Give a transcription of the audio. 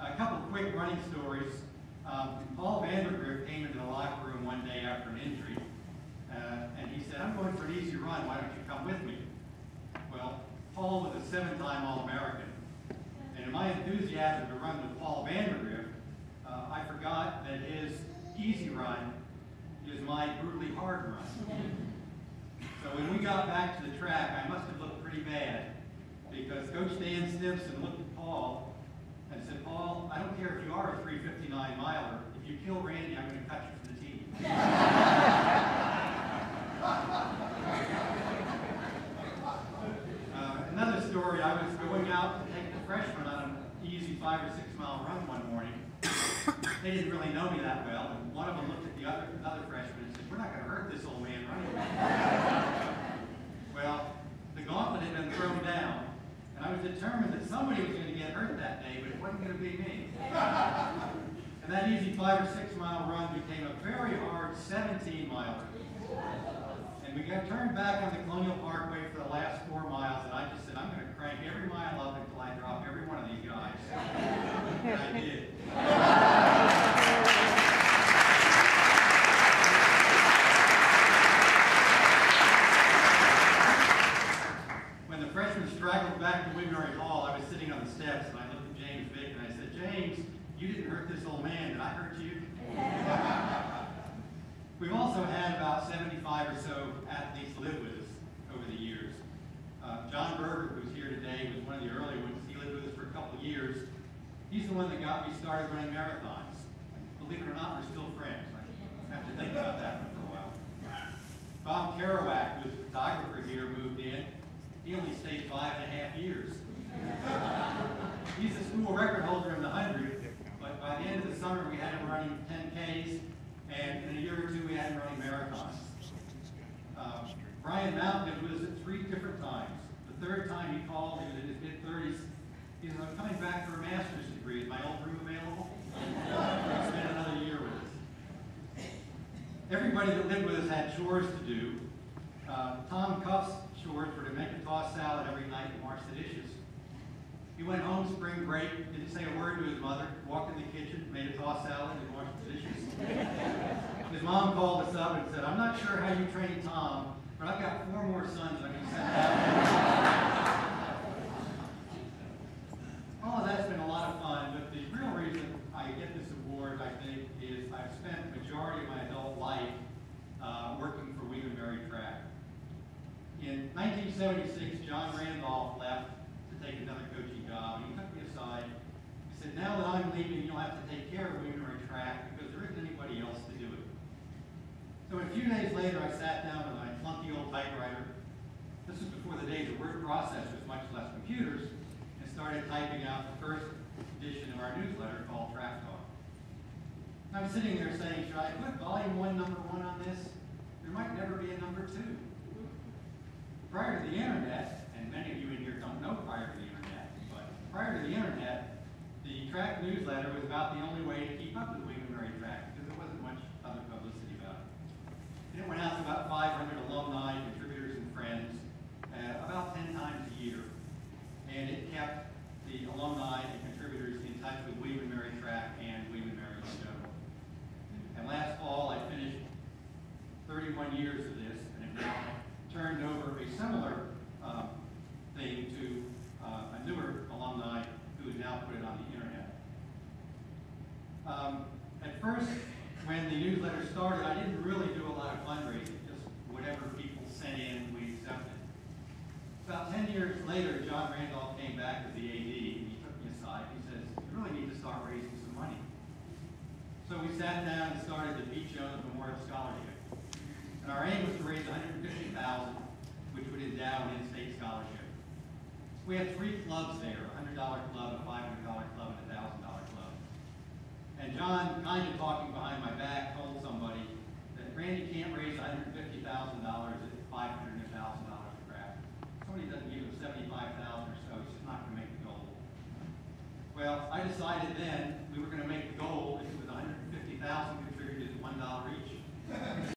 A couple of quick running stories. Paul Vandergrift came into the locker room one day after an injury, and he said, "I'm going for an easy run. Why don't you come with me?" Well, Paul was a 7-time All-American, and in my enthusiasm to run with Paul Vandergrift, I forgot that his easy run is my brutally hard run. So when we got back to the track, I must have looked pretty bad, because Coach Dan Stimson looked at Paul and said, "Paul, I don't care if you are a 3:59 miler. If you kill Randy, I'm going to cut you from the team." Another story, I was going out to take the freshmen on an easy 5 or 6 mile run one morning. They didn't really know me that well, and one of them looked at the other freshman and said, "We're not going to hurt this old man running." Well, the gauntlet had been thrown down, and I was determined that somebody was going to get hurt that day, but it wasn't going to be me. And that easy 5 or 6 mile run became a very hard 17 miler. And we got turned back on the Colonial Parkway for the last 4 miles, and I just said, "I'm going to crank every mile up until I drop every one of these guys." And I did. When the freshmen straggled back to Wignery Hall, I was sitting on the steps, and I looked at James Vick, and I said, "James, you didn't hurt this old man. Did I hurt you?" We've also had about 75 or so athletes live with us over the years. John Berger, who's here today, was one of the early ones. He lived with us for a couple of years. He's the one that got me started running marathons. Believe it or not, we're still friends. I have to think about that one for a while. Bob Kerouac, who's a photographer here, moved in. He only stayed 5.5 years. He's the school record holder in the 100, but by the end of the summer, we had him running 10Ks, and in a year or two, we had him running marathons. Brian Mountain was at 3 different times. The 3rd time he called, he was in his mid-30s. He said, "I'm coming back for a master's degree. Is my old room available?" He spent another year with us. Everybody that lived with us had chores to do. Tom Cuff's chores were to make a tossed salad every night and wash the dishes. He went home spring break, didn't say a word to his mother, walked in the kitchen, made a tossed salad, and washed the dishes. His mom called us up and said, "I'm not sure how you trained Tom, but I've got 4 more sons I'm going to send out." All of that's been a lot of fun, but the real reason I get this award, I think, is I've spent the majority of my adult life working for Wignery Track. In 1976, John Randolph left to take another coaching job, and he took me aside. He said, "Now that I'm leaving, you'll have to take care of Wignery Track because there isn't anybody else to do it." So a few days later, I sat down with my clunky old typewriter. This was before the days of word processors, much less computers, and started typing out the first edition of our newsletter called Track Talk. And I was sitting there saying, "Should I put volume 1, number 1 on this? There might never be a number 2. Prior to the internet, and many of you in here don't know prior to the internet, but prior to the internet, the track newsletter was about the only way to keep up with Wignery Track because there wasn't much other publicity about it. And it went out to about 500 alumni, contributors, and friends about 10 times a year. And it kept the alumni and contributors in touch with Wignery Track and Wignery in general. And last fall, I finished 31 years of this, and have now turned over a similar thing to a newer alumni who has now put it on the internet. At first, when the newsletter started, I didn't really do a lot of fundraising, just whatever people sent in, we accepted. About 10 years later, John Randolph came back as the AD, and he took me aside. He says, "You really need to start raising some money." So we sat down and started the Pete Jones Memorial Scholarship. And our aim was to raise $150,000, which would endow an in-state scholarship. We had 3 clubs there, a $100 club, a $500 club, and a $1,000 club. And John, kind of talking behind my back, told somebody that Randy can't raise $150,000 at $500 and $1,000 a craft. Somebody doesn't give him $75,000 or so, he's just not going to make the goal. Well, I decided then